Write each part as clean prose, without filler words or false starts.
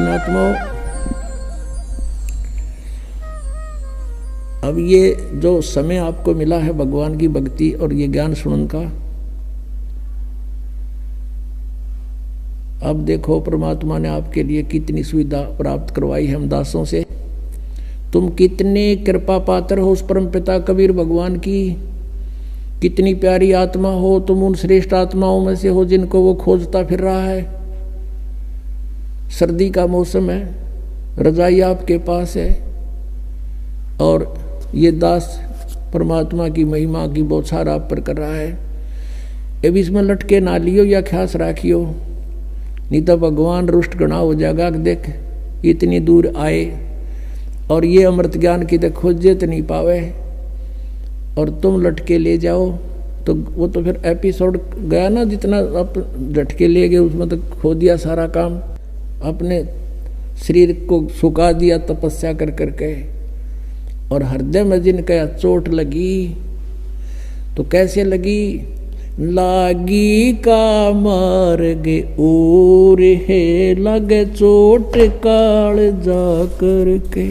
पुण्यात्माओं, अब ये जो समय आपको मिला है भगवान की भक्ति और ये ज्ञान सुनने का, अब देखो परमात्मा ने आपके लिए कितनी सुविधा प्राप्त करवाई है हम दासों से। तुम कितने कृपा पात्र हो उस परम पिता कबीर भगवान की, कितनी प्यारी आत्मा हो तुम, उन श्रेष्ठ आत्माओं में से हो जिनको वो खोजता फिर रहा है। सर्दी का मौसम है, रजाई आपके पास है और ये दास परमात्मा की महिमा की बौछार आप पर कर रहा है। अब इसमें लटके ना लियो या ख्यास राखियो, नहीं तो भगवान रुष्ट गणा हो जाएगा कि देख इतनी दूर आए और ये अमृत ज्ञान की तो खोजे तो नहीं पावे और तुम लटके ले जाओ, तो वो तो फिर एपिसोड गया ना। जितना आप झटके ले गए उसमें तो खो दिया सारा काम, अपने शरीर को सुखा दिया तपस्या कर करके। और हृदय में जिनका चोट लगी तो कैसे लगी, लागी का मार्ग और है लगे चोट काल जा करके,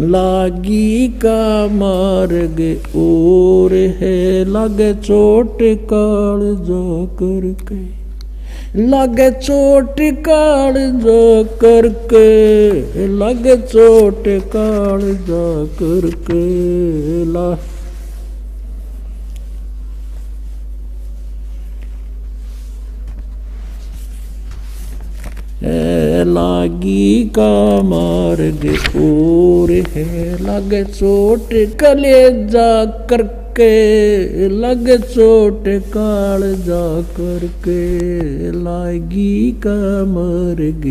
लागी का मार्ग और है लगे चोट काल जा करके, लगे चोट काल जा करके, लगे चोट काल जा करके ला। लागी का मार्ग और है लगे चोट कलेजा करके, लगे चोट काल जा करके, लागी का मार्ग।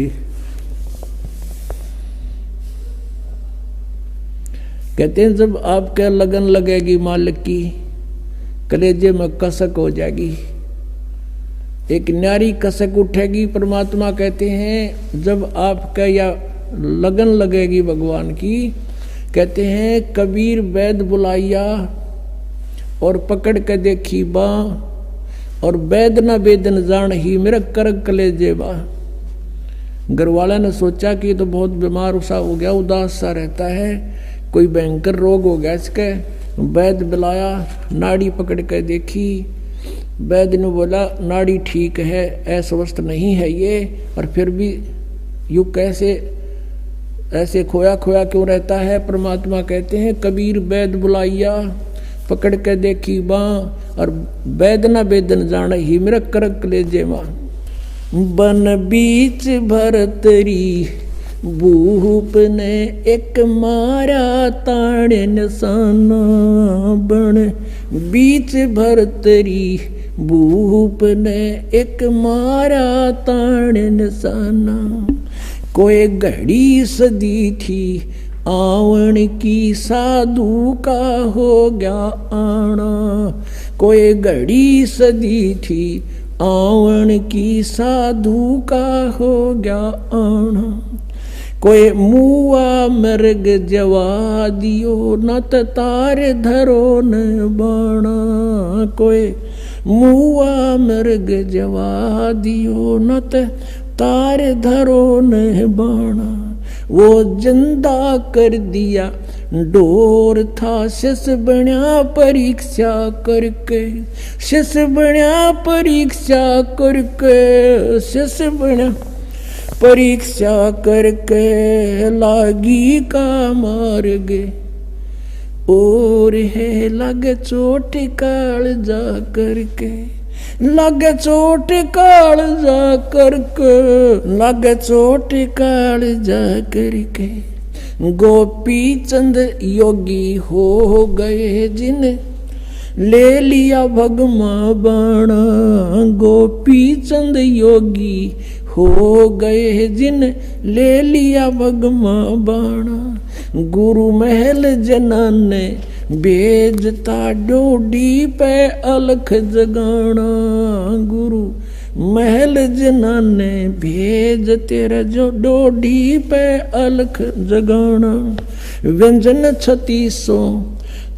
कहते हैं जब आपके लगन लगेगी मालिक की, कलेजे में कसक हो जाएगी, एक न्यारी कसक उठेगी। परमात्मा कहते हैं जब आपका या लगन लगेगी भगवान की, कहते हैं कबीर वैद बुलाइया और पकड़ के देखी बा, और वैद न वेदन जान ही मेरा करक कलेजे बा। घर वाला ने सोचा कि तो बहुत बीमार सा हो गया, उदास सा रहता है, कोई भयंकर रोग हो गया इसके। वैद बुलाया, नाड़ी पकड़ के देखी, वैद्य ने बोला नाड़ी ठीक है, अस्वस्थ नहीं है ये, और फिर भी यू कैसे ऐसे खोया खोया क्यों रहता है। परमात्मा कहते हैं कबीर वैद्य बुलाइया पकड़ के देखी बाँ, और वैद्य न वेदन जान ही मेरा करक ले जेवा। बन बीच भरतरी भूप ने एक मारा ताड़ निशाना, बन बीच भरतरी भूप ने एक मारा ताड़ निशाना। कोई घड़ी सदी थी आवन की साधु का हो गया आना, कोई घड़ी सदी थी आवन की साधु का हो गया आना। कोई मुआ मर्ग जवा दियो न तार धरो न बाणा, कोई मुआ मर्ग जवा दियो न तार धरो न बाणा। वो जिंदा कर दिया डोर था शिष बण्या परीक्षा करके, शिष बण्या परीक्षा करके, शिष बण्या परीक्षा करके, लागी का मार्ग और है लगे चोट काल जा करके, लगे चोट काल जा करके, लगे चोट काल जा करके। गोपी चंद योगी हो गए जिन ले लिया भगमा बाणा, गोपी चंद योगी हो गए जिन ले लिया भगमा बाणा। गुरु महल जनन ने भेजता डोडी पे अलख जगाना, गुरु महल जनन ने भेज तेरा जो डोडी पे अलख जगाना। व्यंजन 3600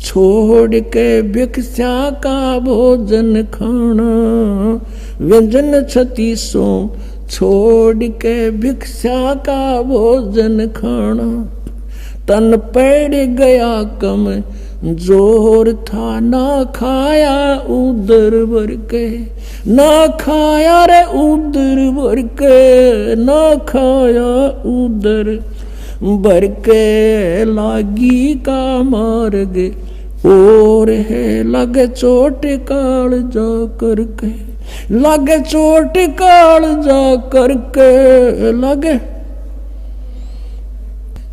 छोड़ के भिक्षा का भोजन खाना, व्यंजन 3600 छोड़ के भिक्षा का भोजन खाना। तन पड़ गया कम जोर था, ना खाया उदर भर के, ना खाया रे उदर भर के, ना खाया उदर भर के। लागी का मार्ग और है लगे चोट काल जा करके, लगे चोट काल जा करके,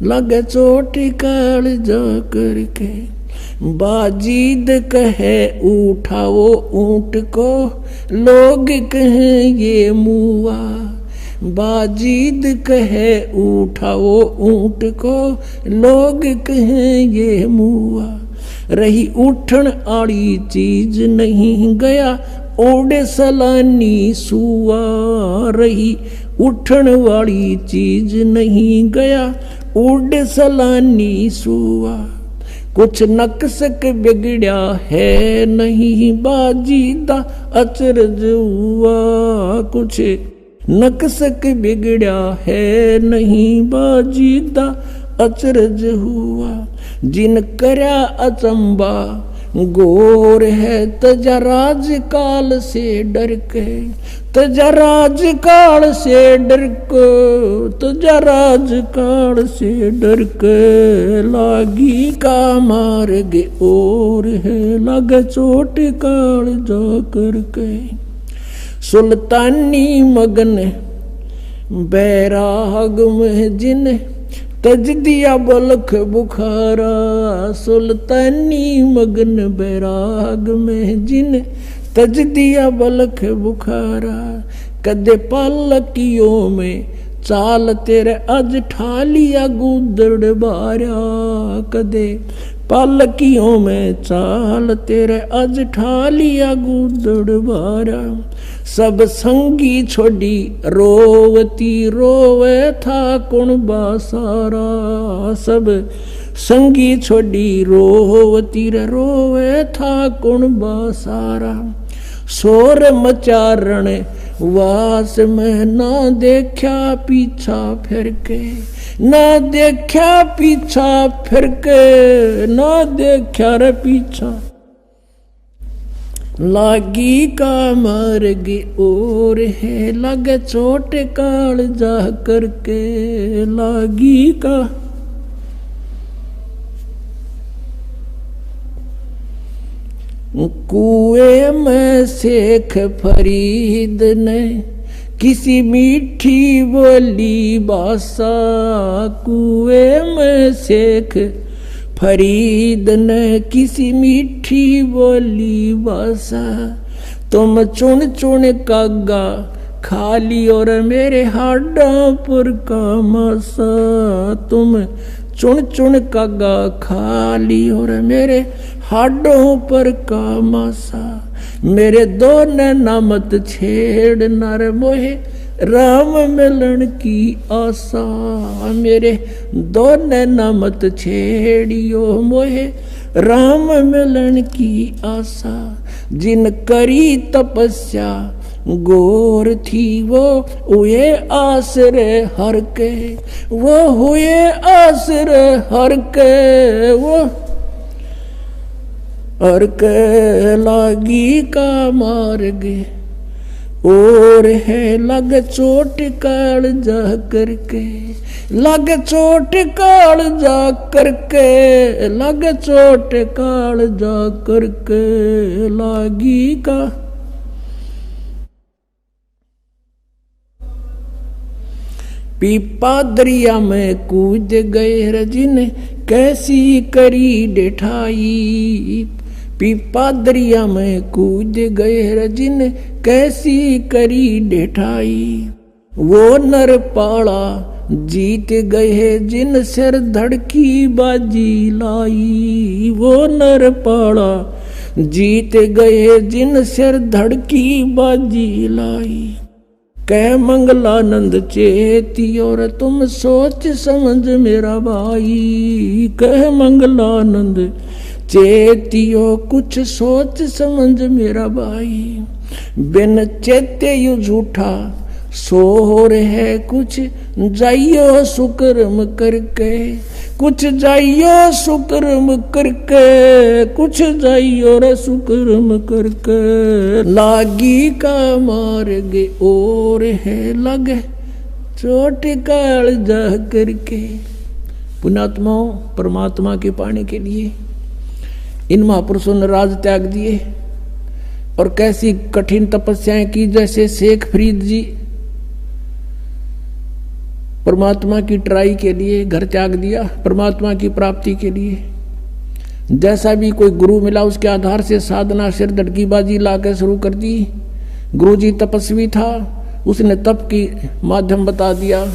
लगे चोट काल जा करके। बाजीद कहे उठाओ ऊंट को, लोग कहें ये मुआ। बाजीद कहे उठाओ ऊंट को, लोग कहें ये मुआ। रही उठन आड़ी चीज नहीं गया ओडे सलानी सुआ। रही उठन वाली चीज नहीं गया ओडे सलानी सुआ। कुछ नक्सक बिगड़या है नहीं बाजीदा अचरज हुआ। कुछ नक्सक बिगड़या है नहीं बाजीदा अचरज हुआ। जिन करया अचंबा गोर है तजा राज काल से डर के, तजा राज काल से डर के, तजा राज काल से डर के। लागी का मार्ग और है लगे चोट काल जा करके। सुल्तानी मगन बैराग में जिन तज दिया बलख बुखारा। सुल्तानी मगन बैराग में जिन तज दिया बलख बुखारा। कदे पालकियों में चाल तेरे अज ठालिया गुदड़ बारा। कदे पालकियों में चाल तेरे अज ठालिया गुदड़ बारा। सब संगी छोड़ी रोवती रोवे था कुण बासारा। सब संगी छोड़ी रोवती रोवे था कुण बासारा। शोर मचारण वास में ना देखा पीछा फिर के, ना देखा पीछा फिर के, ना देखा रे पीछा। लागी का मार्ग और है लगे चोट काल जा करके। लागी का कुएं में शेख फरीद ने किसी मीठी बोली बासा। कुएं में शेख फरीद ने किसी मीठी बोली बासा। तुम चुन चुन कागा खाली और मेरे हाडों पर का मासा। तुम चुन चुन कागा खाली और मेरे हाडों पर का मासा। मेरे दो नैना मत छेड़ नर मोहे राम मिलन की आशा। मेरे दो नैना मत छेड़ियो मोहे राम मिलन की आशा। जिन करी तपस्या गोर थी वो हुए आसरे हर के, वो हुए आसरे हर के, वो हर के। लागी का मार्ग और है लग चोट काल जा करके, लग चोट काल जा करके, लग चोट काल जा करके। लागी का पीपा दरिया में कूद गए रजिन कैसी करी डिठाई। पीपा दरिया में कूद गए रजिन कैसी करी डिठाई। वो नर पाड़ा जीत गए जिन सिर धड़की बाजी लाई। वो नर पाड़ा जीत गए जिन सिर धड़की बाजी लाई। कह मंगलानंद चेती और तुम सोच समझ मेरा भाई। कह मंगलानंद चेतियो कुछ सोच समझ मेरा भाई। बिन चेते यू झूठा सोर है कुछ जाइयो सुकर्म करके, कुछ जाइयो सुकर्म करके, कुछ जाइयो रे सुकर्म करके, लागी का मार्ग और है लगे चोट काल जा करके। पुण्यात्माओं, परमात्मा के पाने के लिए इन महापुरुषों ने राज त्याग दिए और कैसी कठिन तपस्याएं की। जैसे शेख फरीद जी परमात्मा की ट्राई के लिए घर त्याग दिया, परमात्मा की प्राप्ति के लिए। जैसा भी कोई गुरु मिला उसके आधार से साधना सिर धड़कीबाजी लाकर शुरू कर दी। गुरु जी तपस्वी था, उसने तप की माध्यम बता दिया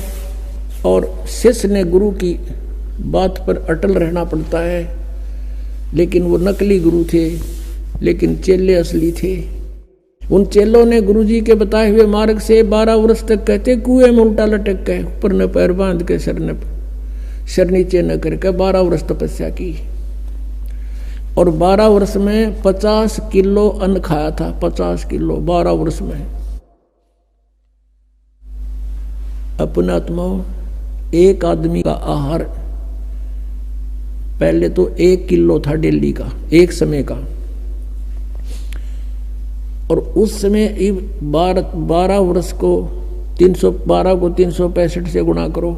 और शिष्य ने गुरु की बात पर अटल रहना पड़ता है। लेकिन वो नकली गुरु थे, लेकिन चेले असली थे। उन चेलों ने गुरुजी के बताए हुए मार्ग से 12 वर्ष तक कहते कुएं में उल्टा लटक गए, ऊपर न पैर बांध के सर नीचे न करके 12 वर्ष तपस्या की। और 12 वर्ष में 50 किलो अन्न खाया था, 50 किलो 12 वर्ष में। अपनात्माओं, एक आदमी का आहार पहले तो 1 किलो था डेली का, एक समय का। और उस समय 12 वर्ष को 312 को 365 से गुणा करो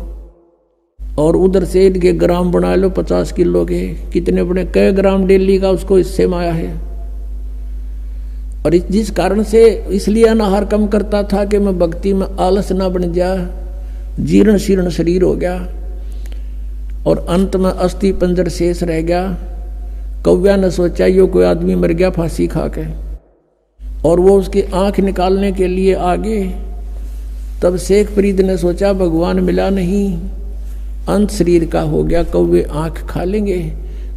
और उधर से इनके ग्राम बना लो 50 किलो के, कितने बड़े कई ग्राम डेली का उसको इससे माया है। और जिस कारण से इसलिए अनाहार कम करता था कि मैं भक्ति में आलस ना बन जा, जीर्ण शीर्ण शरीर हो गया और अंत में अस्थि पंजर शेष रह गया। कौव्या ने सोचा यो कोई आदमी मर गया फांसी खा के, और वो उसकी आंख निकालने के लिए आगे। तब शेख फरीद ने सोचा भगवान मिला नहीं, अंत शरीर का हो गया, कौवे आंख खा लेंगे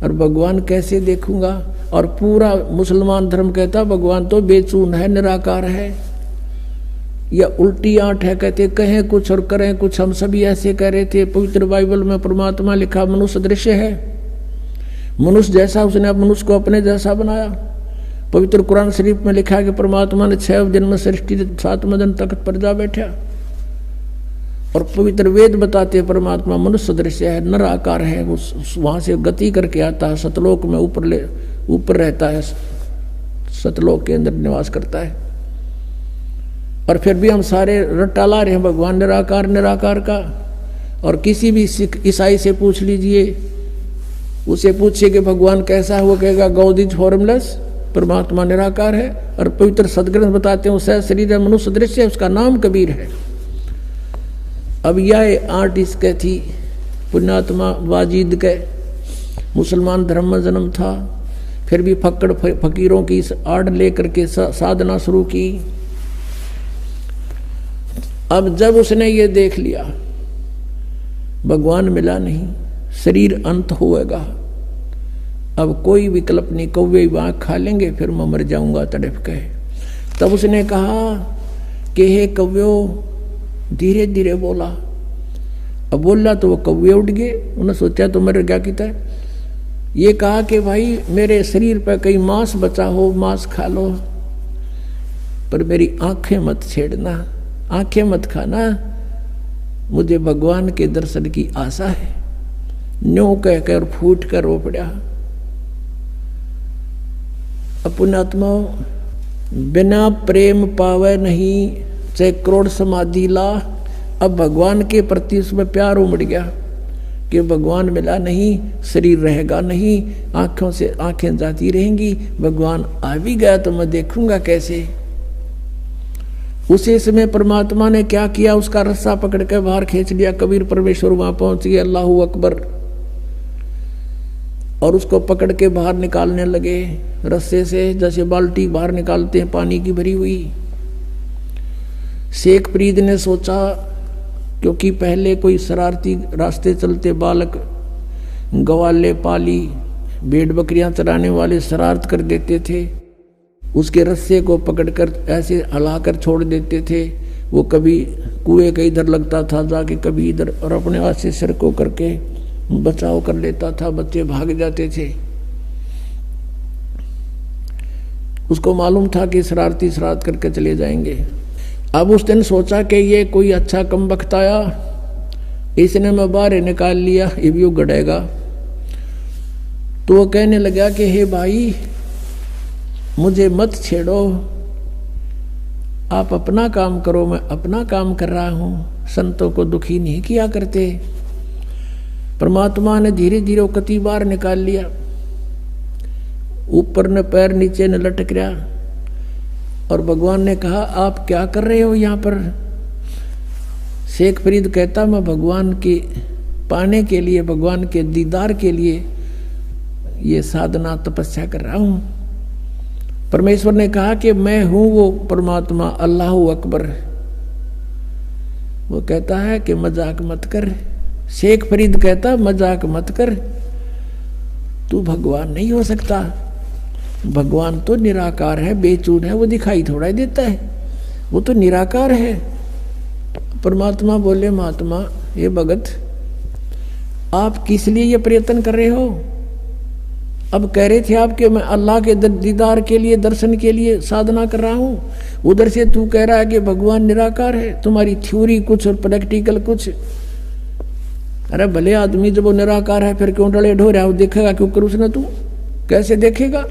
और भगवान कैसे देखूंगा। और पूरा मुसलमान धर्म कहता भगवान तो बेचून है, निराकार है, या उल्टी आंट है। कहते कहें कुछ और करें कुछ, हम सभी ऐसे कह रहे थे। पवित्र बाइबल में परमात्मा लिखा मनुष्य दृश्य है, मनुष्य जैसा उसने मनुष्य को अपने जैसा बनाया। पवित्र कुरान शरीफ में लिखा है कि परमात्मा ने 6 दिन में सृष्टि 7वें दिन तख्त पर जा बैठा। और पवित्र वेद बताते परमात्मा मनुष्य दृश्य है, नर आकार है, वो वहां से गति करके आता है, सतलोक में ऊपर रहता है, सतलोक के अंदर निवास करता है। और फिर भी हम सारे रट्टा ला रहे हैं भगवान निराकार का। और किसी भी सिख ईसाई से पूछ लीजिए, उसे पूछिए कि भगवान कैसा है, वो कहेगा गॉड इज फॉर्मलेस, परमात्मा निराकार है। और पवित्र सदग्रंथ बताते हैं उसका शरीर है, मनुष्य दृश्य है, उसका नाम कबीर है। अब यह आर्ट इसके थी पुण्यात्मा वाजिद के, मुसलमान धर्म में जन्म था, फिर भी फक्कड़ फकीरों की इस आर्ट लेकर के साधना शुरू की। अब जब उसने ये देख लिया भगवान मिला नहीं, शरीर अंत होएगा, अब कोई विकल्प नहीं, कौवे आँख खा लेंगे, फिर मैं मर जाऊंगा तड़प के। तब उसने कहा कि हे कौव्यो, धीरे धीरे बोला। अब बोला तो वो कौवे उड़ गए, उन्होंने सोचा तो मर गया किता। ये कहा कि भाई मेरे शरीर पर कहीं मांस बचा हो, मांस खा लो, पर मेरी आंखें मत छेड़ना, आंखें मत खाना, मुझे भगवान के दर्शन की आशा है। न्यों कहकर फूट कर रो पड़ा। पुण्यात्मा, बिना प्रेम पावे नहीं, चाहे करोड़ समाधि ला। अब भगवान के प्रति उसमें प्यार उमड़ गया कि भगवान मिला नहीं, शरीर रहेगा नहीं, आंखों से आंखें जाती रहेंगी, भगवान आ भी गया तो मैं देखूंगा कैसे। उसी समय परमात्मा ने क्या किया, उसका रस्सा पकड़ के बाहर खींच लिया। कबीर परमेश्वर वहां पहुंच गए, अल्लाहू अकबर, और उसको पकड़ के बाहर निकालने लगे रस्से से, जैसे बाल्टी बाहर निकालते हैं पानी की भरी हुई। शेख फरीद ने सोचा, क्योंकि पहले कोई शरारती रास्ते चलते बालक, गवाले पाली, भेड़ बकरियां चराने वाले शरारत कर देते थे, उसके रस्से को पकड़कर ऐसे हिलाकर छोड़ देते थे। वो कभी कुएं के इधर लगता था जाके, कभी इधर, और अपने हाथ से सिर को करके बचाव कर लेता था, बच्चे भाग जाते थे। उसको मालूम था कि शरारती शरारत करके चले जाएंगे। अब उस दिन सोचा कि ये कोई अच्छा कम वक्त आया, इसने मैं बाहर निकाल लिया, ये भी गड़ेगा। तो वो कहने लगा कि हे भाई मुझे मत छेड़ो, आप अपना काम करो, मैं अपना काम कर रहा हूं, संतों को दुखी नहीं किया करते। परमात्मा ने धीरे धीरे कति बार निकाल लिया, ऊपर न पैर नीचे न लटक रहा। और भगवान ने कहा आप क्या कर रहे हो यहाँ पर? शेख फरीद कहता मैं भगवान के पाने के लिए, भगवान के दीदार के लिए ये साधना तपस्या कर रहा हूं। परमेश्वर ने कहा कि मैं हूं वो परमात्मा, अल्लाह अकबर। वो कहता है कि मजाक मत कर। शेख फरीद कहता मजाक मत कर, तू भगवान नहीं हो सकता। भगवान तो निराकार है, बेचून है, वो दिखाई थोड़ा ही देता है, वो तो निराकार है। परमात्मा बोले महात्मा ये भगत आप किस लिए ये प्रयत्न कर रहे हो? अब कह रहे थे आप कि मैं अल्लाह के दीदार के लिए, दर्शन के लिए साधना कर रहा हूं, उधर से तू कह रहा है कि भगवान निराकार है। तुम्हारी थ्योरी कुछ और प्रैक्टिकल कुछ। अरे भले आदमी जब वो निराकार है फिर क्यों डले ढो रहा है? वो देखेगा क्यों कर उसने? तू कैसे देखेगा?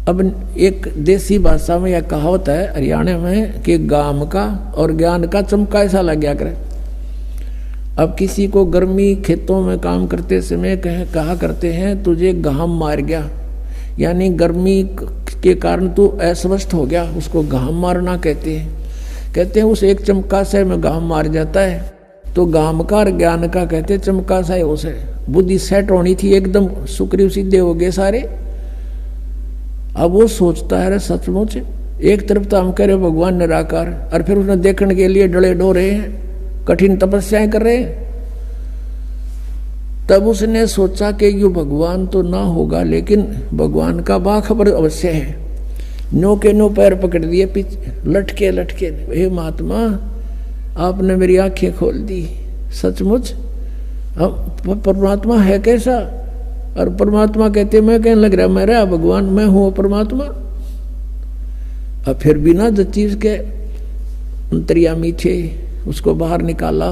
अब एक देसी भाषा में यह कहावत है हरियाणा में कि गाम का और ज्ञान का चमका ऐसा लग गया करे। अब किसी को गर्मी खेतों में काम करते समय कहा करते हैं तुझे घाम मार गया, यानी गर्मी के कारण तू अस्वस्थ हो गया, उसको घाम मारना कहते हैं उस एक चमका से में घाम मार जाता है। तो घाम का और ज्ञान का कहते चमका सा है, उसे बुद्धि सेट होनी थी, एकदम सुक्रिय सीधे हो गए सारे। अब वो सोचता है सचमुच एक तरफ तो हम कह रहे भगवान निराकार, और फिर उसने देखने के लिए डले डो रहे हैं, कठिन तपस्याएं कर रहे हैं। तब उसने सोचा कि यू भगवान तो ना होगा, लेकिन भगवान का बाखबर अवश्य है। नो के नो पैर पकड़ दिए, लटके लटके, हे महात्मा आपने मेरी आंखें खोल दी, सचमुच हम परमात्मा है कैसा? और परमात्मा कहते मैं कहने लग रहा मेरा भगवान, मैं हूं परमात्मा। अब फिर बिना चीज के अंतर्यामी थे, उसको बाहर निकाला।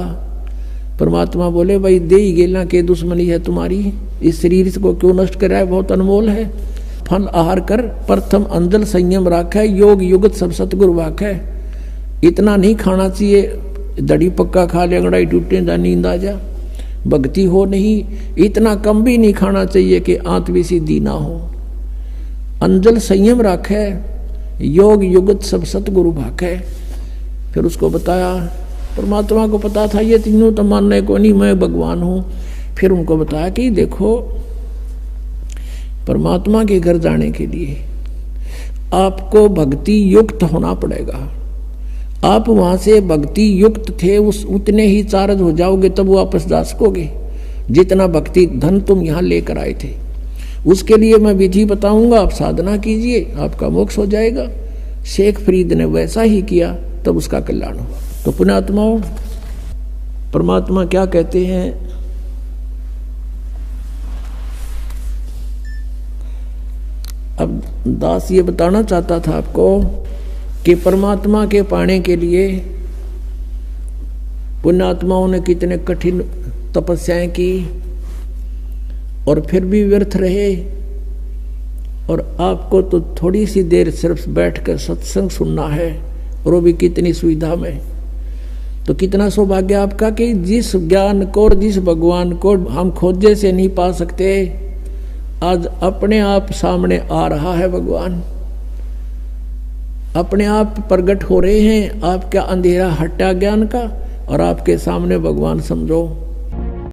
परमात्मा बोले भाई दे ही गेला के दुश्मनी है तुम्हारी, इस शरीर को क्यों नष्ट कर रहा है? बहुत अनमोल है। फल आहार कर, प्रथम अंजल संयम राखै, योग युगत सब सतगुरु वाखै। इतना नहीं खाना चाहिए, दड़ी पक्का खा ले अंगड़ाई टूटे जा नींद आ जा, भक्ति हो नहीं। इतना कम भी नहीं खाना चाहिए कि आत्मी सिद्धि ना हो। अंजल संयम राखै, योग युगत सब सतगुरु भाखै। फिर उसको बताया, परमात्मा को पता था ये तीनों तो मानने को नहीं, मैं भगवान हूं। फिर उनको बताया कि देखो परमात्मा के घर जाने के लिए आपको भक्ति युक्त होना पड़ेगा। आप वहां से भक्ति युक्त थे, उस उतने ही चार्ज हो जाओगे तब वापस जा सकोगे जितना भक्ति धन तुम यहाँ लेकर आए थे। उसके लिए मैं विधि बताऊंगा, आप साधना कीजिए, आपका मोक्ष हो जाएगा। शेख फरीद ने वैसा ही किया, तब उसका कल्याण हुआ। तो पुण्यात्माओं, परमात्मा क्या कहते हैं? अब दास ये बताना चाहता था आपको कि परमात्मा के पाने के लिए पुण्यात्माओं ने कितने कठिन तपस्याएं की और फिर भी व्यर्थ रहे। और आपको तो थोड़ी सी देर सिर्फ बैठकर सत्संग सुनना है, और वो भी कितनी सुविधा में। तो कितना सौभाग्य आपका कि जिस ज्ञान को और जिस भगवान को हम खोजे से नहीं पा सकते, आज अपने आप सामने आ रहा है भगवान, अपने आप प्रकट हो रहे हैं। आपका अंधेरा हटा ज्ञान का और आपके सामने भगवान समझो।